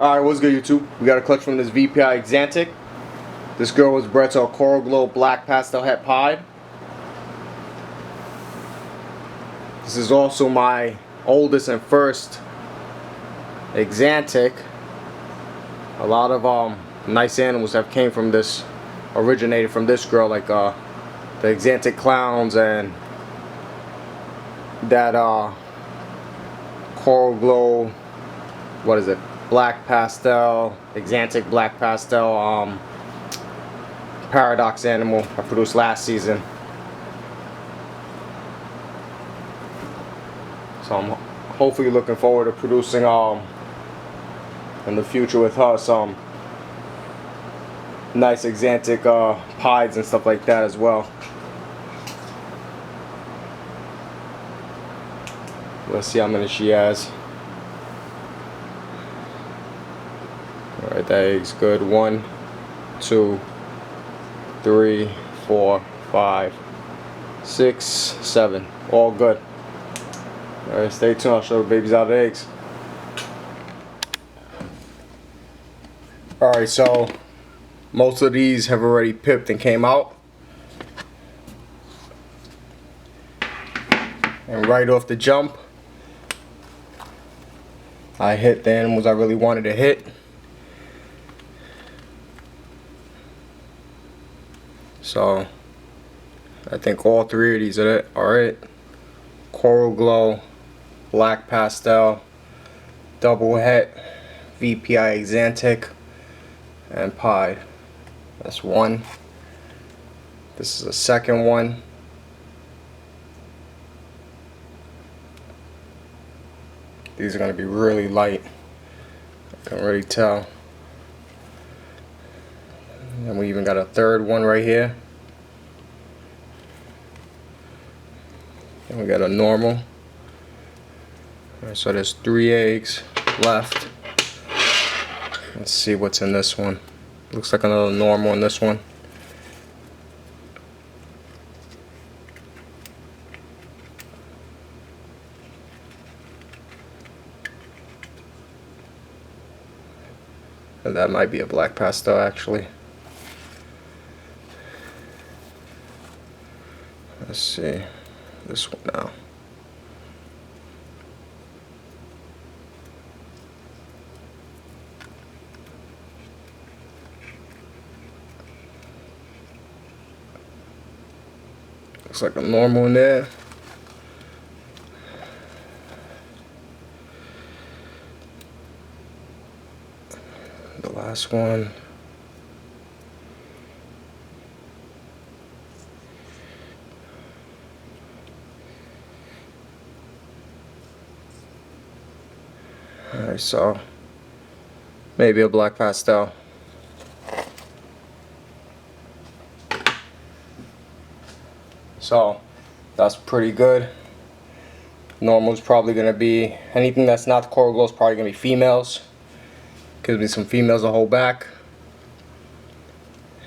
Alright, what's good YouTube? We got a clutch from this VPI Exantic. This girl was bred to a Coral Glow Black Pastel Het Pied. This is also my oldest and first Exantic. A lot of nice animals have came from this, originated from this girl, like the Exantic Clowns and that Coral Glow, what is it? Black Pastel, Exantic Black Pastel Paradox animal I produced last season. So I'm hopefully looking forward to producing in the future with her some nice Exantic pieds and stuff like that as well. Let's see how many she has. Alright, that egg's good. 1, 2, 3, 4, 5, 6, 7. All good. Alright, stay tuned. I'll show the babies out of the eggs. Alright, so most of these have already pipped and came out. And right off the jump, I hit the animals I really wanted to hit. So I think all three of these are it. Coral Glow, Black Pastel, Double Het, VPI Exantic, and Pied. That's one. This is the second one. These are going to be really light. I can already tell. And we even got a third one right here. And we got a normal. Alright, so there's 3 eggs left. Let's see what's in this one. Looks like another normal in this one. And that might be a Black Pastel actually. Let's see this one now. Looks like a normal in there. The last one. Alright, so maybe a Black Pastel. So that's pretty good. Normal is probably going to be anything that's not the Coral Glow is probably going to be females. Gives me some females to hold back,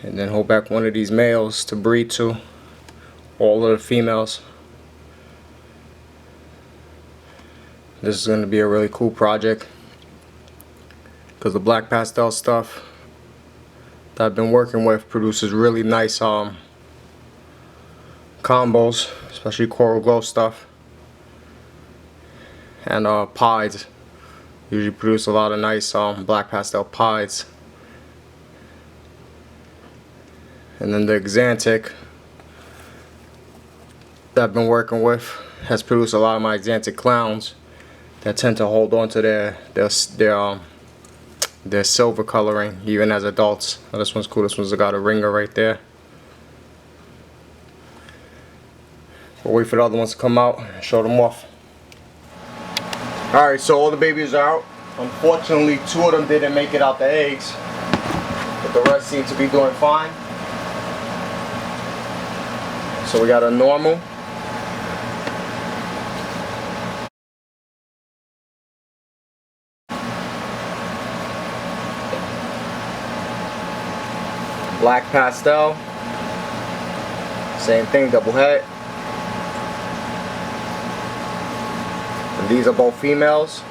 and then hold back one of these males to breed to. All of the females. This is going to be a really cool project because the Black Pastel stuff that I've been working with produces really nice combos, especially Coral Glow stuff, and pieds usually produce a lot of nice Black Pastel pieds. And then the Exantic that I've been working with has produced a lot of my Exantic Clowns that tend to hold on to their silver coloring even as adults. Oh, this one's cool. This one's got a ringer right there. We'll wait for the other ones to come out and show them off. Alright, so all the babies are out. Unfortunately, 2 of them didn't make it out the eggs, but the rest seem to be doing fine. So we got a normal, Black Pastel, same thing, Double Het. And these are both females.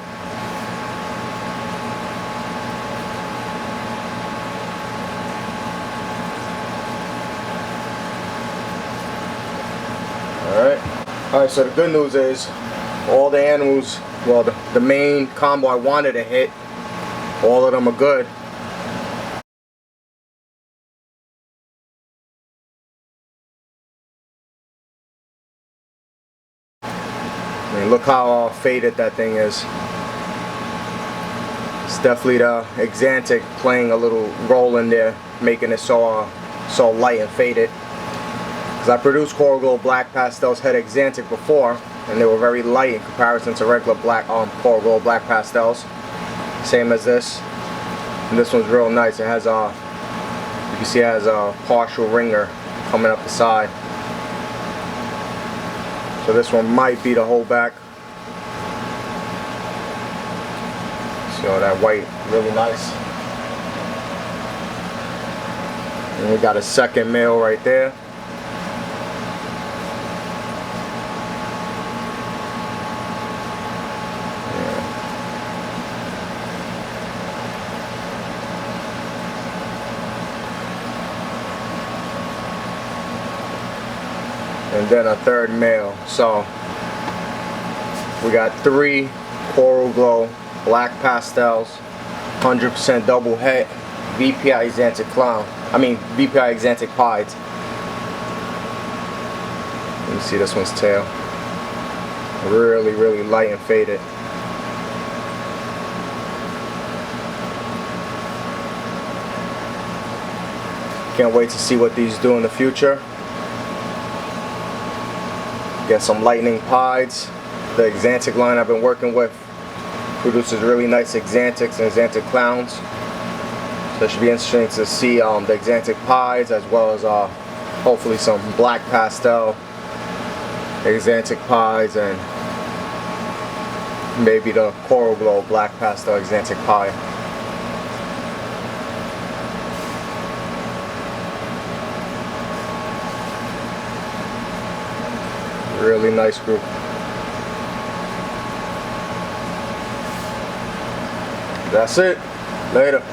Alright, so the good news is all the animals, well, the main combo I wanted to hit, all of them are good. I mean, look how faded that thing is. It's definitely the Axanthic playing a little role in there, making it so light and faded. Because I produced Coral Glow Black Pastels had Axanthic before, and they were very light in comparison to regular black Coral Glow Black Pastels. Same as this. And this one's real nice. It has you can see it has a partial ringer coming up the side. So this one might be the holdback. See all that white, really nice. And we got a second male right there. And then a third male. So we got 3 Coral Glow Black Pastels, 100% double het VPI Axanthic Clown. I mean VPI Axanthic Pieds. You see this one's tail. Really, really light and faded. Can't wait to see what these do in the future. Get some lightning pieds. The Axanthic line I've been working with produces really nice Axanthics and Axanthic clowns. So it should be interesting to see the Axanthic pieds as well as hopefully some black pastel Axanthic pieds and maybe the Coral Glow Black Pastel Axanthic Pied. Really nice group. That's it. Later.